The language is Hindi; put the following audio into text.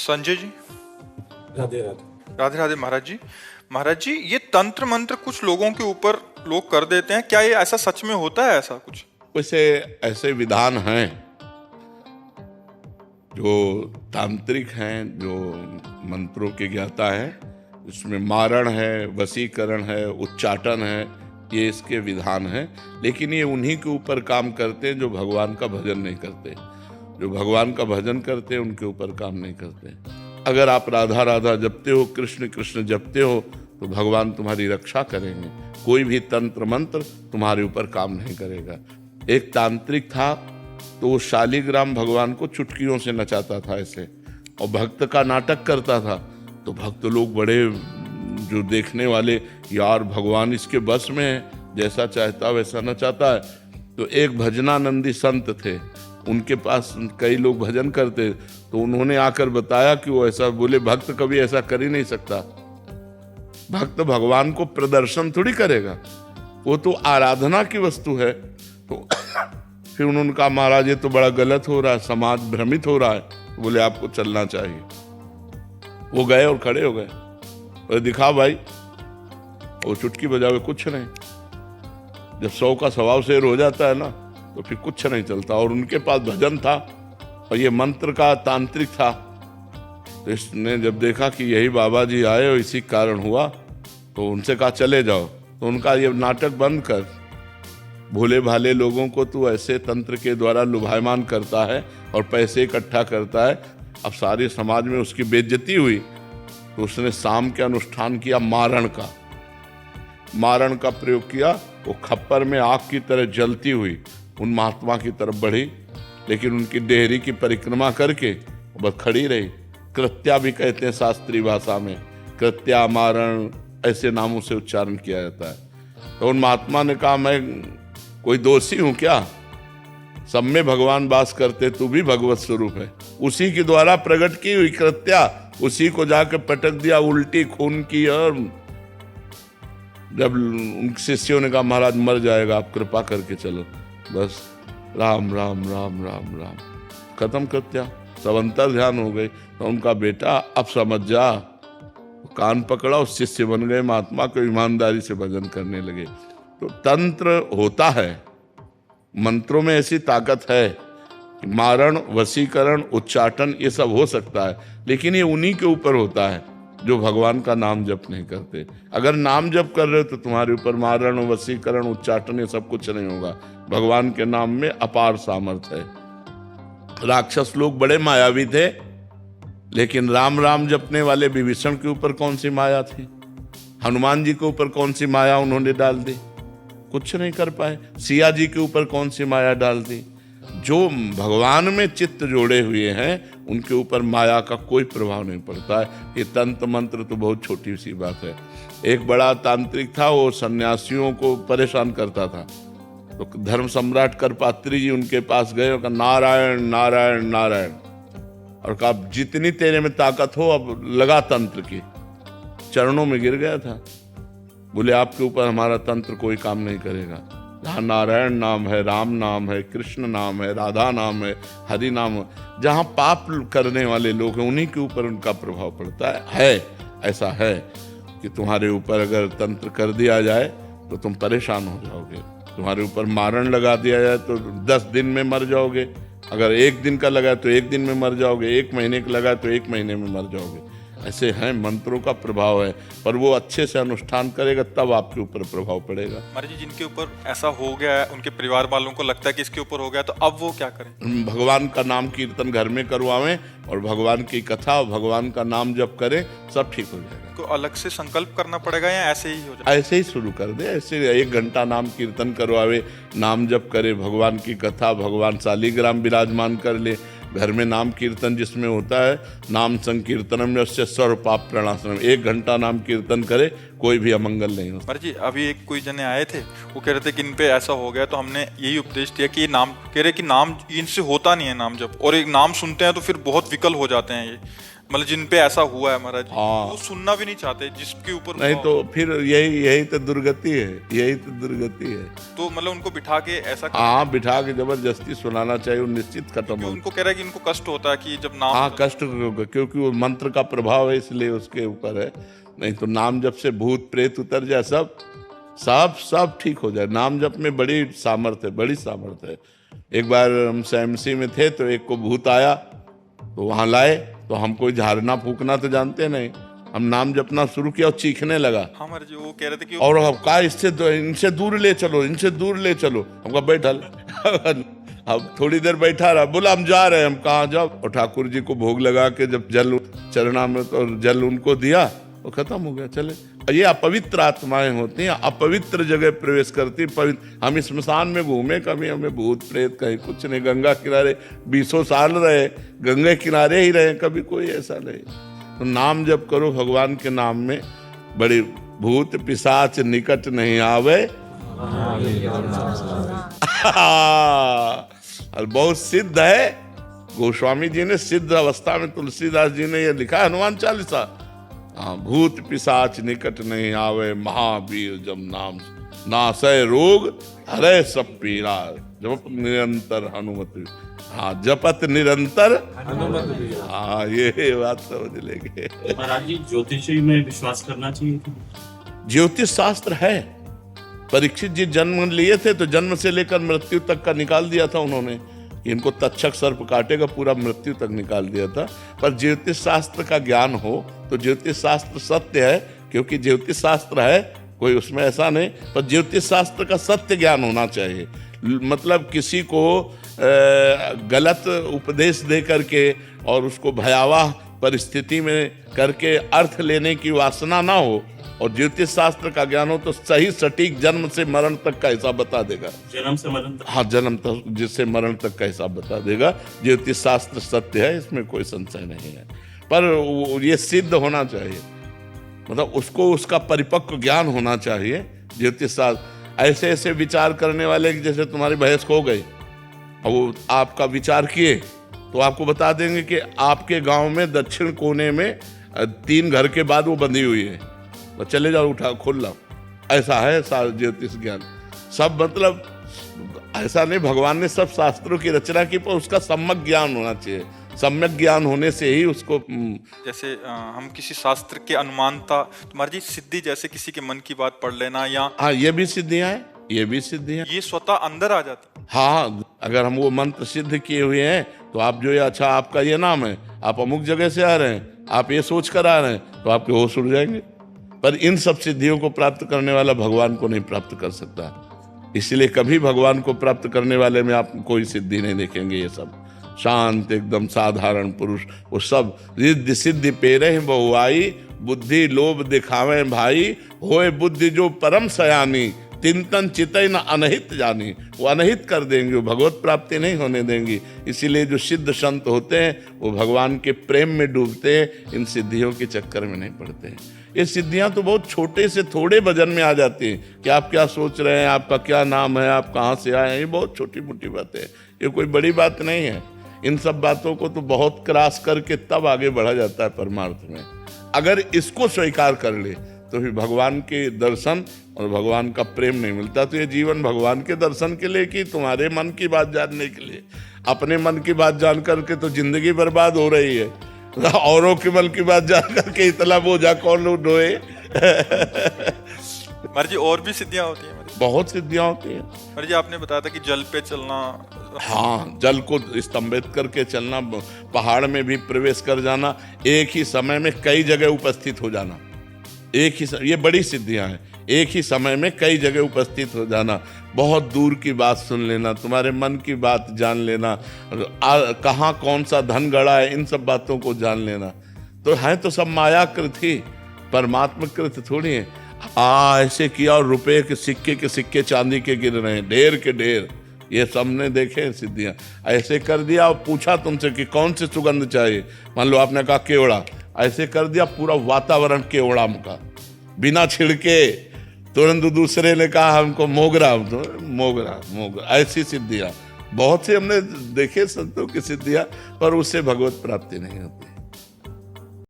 संजय जी, राधे राधे। राधे राधे। महाराज जी, ये तंत्र मंत्र कुछ लोगों के ऊपर लोग कर देते हैं, क्या ये ऐसा सच में होता है? ऐसा कुछ वैसे ऐसे विधान हैं जो तांत्रिक हैं, जो मंत्रों के ज्ञाता हैं, इसमें मारण है, वशीकरण है, उच्चाटन है, ये इसके विधान हैं। लेकिन ये उन्हीं के ऊपर काम करते हैं जो भगवान का भजन नहीं करते। जो भगवान का भजन करते हैं उनके ऊपर काम नहीं करते। अगर आप राधा राधा जपते हो, कृष्ण कृष्ण जपते हो, तो भगवान तुम्हारी रक्षा करेंगे। कोई भी तंत्र मंत्र तुम्हारे ऊपर काम नहीं करेगा। एक तांत्रिक था, तो वो शालिग्राम भगवान को चुटकियों से नचाता था ऐसे, और भक्त का नाटक करता था। तो भक्त लोग बड़े, जो देखने वाले, यार भगवान इसके बस में है, जैसा चाहता वैसा नचाता है। तो एक भजनानंदी संत थे, उनके पास कई लोग भजन करते, तो उन्होंने आकर बताया कि वो ऐसा, बोले भक्त कभी ऐसा कर ही नहीं सकता। भक्त भगवान को प्रदर्शन थोड़ी करेगा, वो तो आराधना की वस्तु है। तो फिर उन्होंने कहा महाराज ये तो बड़ा गलत हो रहा है, समाज भ्रमित हो रहा है। तो बोले आपको चलना चाहिए। वो गए और खड़े हो गए और दिखा भाई, वो चुटकी बजावे कुछ नहीं। जब 100 का स्वभाव शेर हो जाता है ना, तो फिर कुछ नहीं चलता। और उनके पास भजन था और ये मंत्र का तांत्रिक था। तो इसने जब देखा कि यही बाबा जी आए और इसी कारण हुआ, तो उनसे कहा चले जाओ। तो उनका ये नाटक बंद कर, भोले भाले लोगों को तू ऐसे तंत्र के द्वारा लुभायमान करता है और पैसे इकट्ठा करता है। अब सारे समाज में उसकी बेइज्जती हुई, तो उसने शाम के अनुष्ठान किया मारण का प्रयोग किया। वो खप्पर में आग की तरह जलती हुई उन महात्मा की तरफ बढ़ी, लेकिन उनकी डेहरी की परिक्रमा करके बस खड़ी रही। कृत्या भी कहते हैं शास्त्रीय भाषा में, कृत्या, मारण, ऐसे नामों से उच्चारण किया जाता है। तो उन महात्मा ने कहा मैं कोई दोषी हूं क्या? सब में भगवान वास करते, तू भी भगवत स्वरूप है। उसी के द्वारा प्रकट की हुई कृत्या, उसी को जाकर पटक दिया, उल्टी खून की। और जब उन शिष्यों ने कहा महाराज मर जाएगा, आप कृपा करके चलो, बस राम राम राम राम राम, खत्म कृत्या। सब अंतर ध्यान हो गई। तो उनका बेटा अब समझ जा, कान पकड़ा, उस शिष्य बन गए, महात्मा को ईमानदारी से भजन करने लगे। तो तंत्र होता है, मंत्रों में ऐसी ताकत है कि मारण, वशीकरण, उच्चाटन ये सब हो सकता है, लेकिन ये उन्हीं के ऊपर होता है जो भगवान का नाम जप नहीं करते। अगर नाम जप कर रहे हो तो तुम्हारे ऊपर मारण, वशीकरण, उच्चाटन ये सब कुछ नहीं होगा। भगवान के नाम में अपार सामर्थ्य है। राक्षस लोग बड़े मायावी थे, लेकिन राम राम जपने वाले विभीषण के ऊपर कौन सी माया थी? हनुमान जी के ऊपर कौन सी माया उन्होंने डाल दी? कुछ नहीं कर पाए। सिया जी के ऊपर कौन सी माया डाल दी? जो भगवान में चित्त जोड़े हुए हैं उनके ऊपर माया का कोई प्रभाव नहीं पड़ता है। ये तंत्र मंत्र तो बहुत छोटी सी बात है। एक बड़ा तांत्रिक था, वो सन्यासियों को परेशान करता था। तो धर्म सम्राट करपात्री जी उनके पास गए और कहा नारायण नारायण नारायण, और कहा जितनी तेरे में ताकत हो अब लगा तंत्र की। चरणों में गिर गया था। बोले आपके ऊपर हमारा तंत्र कोई काम नहीं करेगा। जहाँ नारायण नाम है, राम नाम है, कृष्ण नाम है, राधा नाम है, हरि नाम है, जहाँ पाप करने वाले लोग हैं उन्हीं के ऊपर उनका प्रभाव पड़ता है। ऐसा है कि तुम्हारे ऊपर अगर तंत्र कर दिया जाए तो तुम परेशान हो जाओगे। तुम्हारे ऊपर मारण लगा दिया जाए तो 10 दिन में मर जाओगे। अगर 1 दिन का लगा तो 1 दिन में मर जाओगे। 1 महीने का लगा तो 1 महीने में मर जाओगे। ऐसे हैं, मंत्रों का प्रभाव है, पर वो अच्छे से अनुष्ठान करेगा तब आपके ऊपर प्रभाव पड़ेगा। महाराज जी, जिनके ऊपर ऐसा हो गया है, उनके परिवार वालों को लगता है कि इसके ऊपर हो गया, तो अब वो क्या करें? भगवान का नाम कीर्तन घर में करवावें और भगवान की कथा और भगवान का नाम जप करें, सब ठीक हो जाएगा। को अलग से संकल्प करना पड़ेगा या ऐसे ही हो जाएगा? ऐसे ही शुरू कर दे। ऐसे 1 घंटा नाम कीर्तन करवावे, नाम जप करे, भगवान की कथा, भगवान शालिग्राम विराजमान कर ले घर में। नाम कीर्तन जिसमें होता है, नाम संकीर्तनम यस्य सर्व पाप प्रणाशनम, 1 घंटा नाम कीर्तन करे, कोई भी अमंगल नहीं होता। महाराज जी, अभी एक कोई जने आए थे, वो कह रहे थे कि इन पे ऐसा हो गया, तो हमने यही उपदेश दिया कि ये नाम, कह रहे कि नाम इनसे होता नहीं है नाम जब, और एक नाम सुनते हैं तो फिर बहुत विकल हो जाते हैं ये। मतलब जिन पे ऐसा हुआ है महाराज जी, हाँ। वो सुनना भी नहीं चाहते जिसके ऊपर नहीं हुआ तो हो। फिर यही तो दुर्गति है, यही तो दुर्गति है। तो मतलब उनको बिठा के ऐसा हाँ, बिठा के जबरदस्ती सुनाना चाहिए, वो निश्चित खत्म क्योंकि हो। उनको कह रहा है कि इनको कष्ट होता है कि जब नाम हाँ, कष्ट होगा क्योंकि वो मंत्र का प्रभाव है, इसलिए उसके ऊपर है। नहीं तो नाम जप से भूत प्रेत उतर जाए, सब सब सब ठीक हो जाए। नाम जप में बड़ी सामर्थ्य है, बड़ी सामर्थ्य है। एक बार हम एमसी में थे तो एक को भूत आया, तो वहां लाए, तो हम कोई झाड़ना फूकना तो जानते नहीं, हम नाम जपना शुरू किया और चीखने लगा। हाँ महाराज जी, वो कह रहे थे कि और अब कहा इनसे दूर ले चलो, इनसे दूर ले चलो। हमका बैठल अब थोड़ी देर बैठा रहा, बोला हम जा रहे हैं। हम कहाँ जाओ? और ठाकुर जी को भोग लगा के जब जल चरणामृत और जल उनको दिया, वो खत्म हो गया, चले। ये अपवित्र आत्माएं होती हैं, अपवित्र जगह प्रवेश करती। पवित्र हम इस स्मशान में घूमे, कभी हमें भूत प्रेत कहीं कुछ नहीं। गंगा किनारे 20 साल रहे, गंगा किनारे ही रहे, कभी कोई ऐसा नहीं। तो नाम जप करो भगवान के नाम में, बड़ी भूत पिशाच निकट नहीं आवे। और बहुत सिद्ध है, गोस्वामी जी ने सिद्ध अवस्था में, तुलसीदास जी ने ये लिखा, हनुमान चालीसा। हाँ, भूत पिशाच निकट नहीं आवे, महावीर जब नाम नासय रोग हरे सब पीरा, जप निरंतर हनुमत। हाँ, जपत निरंतर हनुमत। हाँ, ये बात समझ लेंगे। महाराज जी, ज्योतिषी में विश्वास करना चाहिए? ज्योतिष शास्त्र है। परीक्षित जी जन्म लिए थे तो जन्म से लेकर मृत्यु तक का निकाल दिया था उन्होंने, इनको तक्षक सर्प काटेगा, पूरा मृत्यु तक निकाल दिया था। पर ज्योतिष शास्त्र का ज्ञान हो तो ज्योतिष शास्त्र सत्य है, क्योंकि ज्योतिष शास्त्र है, कोई उसमें ऐसा नहीं। पर ज्योतिष शास्त्र का सत्य ज्ञान होना चाहिए। मतलब किसी को गलत उपदेश दे करके और उसको भयावह परिस्थिति में करके अर्थ लेने की वासना ना हो। और ज्योतिष शास्त्र का ज्ञान हो तो सही सटीक जन्म से मरण तक का हिसाब बता देगा। जन्म से मरण तक? हाँ, जन्म तक जिससे मरण तक का हिसाब बता देगा। ज्योतिष शास्त्र सत्य है, इसमें कोई संशय नहीं है। पर ये सिद्ध होना चाहिए, मतलब उसको उसका परिपक्व ज्ञान होना चाहिए। ज्योतिष शास्त्र ऐसे ऐसे विचार करने वाले कि जैसे तुम्हारी भैंस खो गई और वो आपका विचार किए तो आपको बता देंगे कि आपके गांव में दक्षिण कोने में 3 घर के बाद वो बंधी हुई है, तो चले जाओ, उठा खोल लाओ। ऐसा है ज्योतिष ज्ञान। सब मतलब ऐसा नहीं, भगवान ने सब शास्त्रों की रचना की, पर उसका सम्यक ज्ञान होना चाहिए। सम्यक ज्ञान होने से ही उसको जैसे हम किसी शास्त्र के अनुमानता, तुम्हारी जी सिद्धि, जैसे किसी के मन की बात पढ़ लेना, या हाँ, ये भी सिद्धियां हैं, ये भी सिद्धियां। ये स्वतः अंदर आ जाती। हाँ, अगर हम वो मंत्र सिद्ध किए हुए हैं तो आप जो ये, अच्छा आपका ये नाम है, आप अमुक जगह से आ रहे हैं, आप ये सोच कर आ रहे हैं, तो आपके होश उड़ जाएंगे। पर इन सब सिद्धियों को प्राप्त करने वाला भगवान को नहीं प्राप्त कर सकता। इसलिए कभी भगवान को प्राप्त करने वाले में आप कोई सिद्धि नहीं देखेंगे। ये सब शांत एकदम साधारण पुरुष, वो सब रिद्धि सिद्धि पेरे बहुआई, बुद्धि लोभ दिखावे भाई, होए बुद्धि जो परम सयानी, तिंतन चितई न अनहित जानी। वो अनहित कर देंगे, वो भगवत प्राप्ति नहीं होने देंगी। इसीलिए जो सिद्ध संत होते हैं वो भगवान के प्रेम में डूबते हैं, इन सिद्धियों के चक्कर में नहीं पड़ते हैं। ये सिद्धियां तो बहुत छोटे से थोड़े वजन में आ जाती हैं कि आप क्या सोच रहे हैं, आपका क्या नाम है, आप कहाँ से आए हैं, ये बहुत छोटी मोटी बातें हैं, ये कोई बड़ी बात नहीं है। इन सब बातों को तो बहुत क्रॉस करके तब आगे बढ़ा जाता है परमार्थ में। अगर इसको स्वीकार कर ले तो फिर भगवान के दर्शन और भगवान का प्रेम नहीं मिलता। तो ये जीवन भगवान के दर्शन के लिए कि तुम्हारे मन की बात जानने के लिए? अपने मन की बात जान करके तो जिंदगी बर्बाद हो रही है, औरों के मन की बात जान करके इतना बोझा कौन ढोए। महाराज जी, और भी सिद्धियां होती हैं? बहुत सिद्धियां होती हैं। महाराज जी, आपने बताया था कि जल पे चलना। हाँ, जल को स्तंभित करके चलना, पहाड़ में भी प्रवेश कर जाना, एक ही समय में कई जगह उपस्थित हो जाना, ये बड़ी सिद्धियां हैं। एक ही समय में कई जगह उपस्थित हो जाना, बहुत दूर की बात सुन लेना, तुम्हारे मन की बात जान लेना, कहाँ कौन सा धन गड़ा है, इन सब बातों को जान लेना। तो है तो सब मायाकृत ही, परमात्मा कृत थोड़ी है। ऐसे किया और रुपए के सिक्के चांदी के गिर रहे हैं, ढेर के ढेर, ये सबने देखे सिद्धियां। ऐसे कर दिया और पूछा तुमसे कि कौन सी सुगंध चाहिए, मान लो आपने कहा केवड़ा, ऐसे कर दिया पूरा वातावरण केवड़ा का, बिना छिड़के। तुरंत दूसरे ने कहा हमको मोगरा, तो मोगरा। ऐसी सिद्धियां बहुत से हमने देखे संतों की सिद्धियां, पर उससे भगवत प्राप्ति नहीं होती।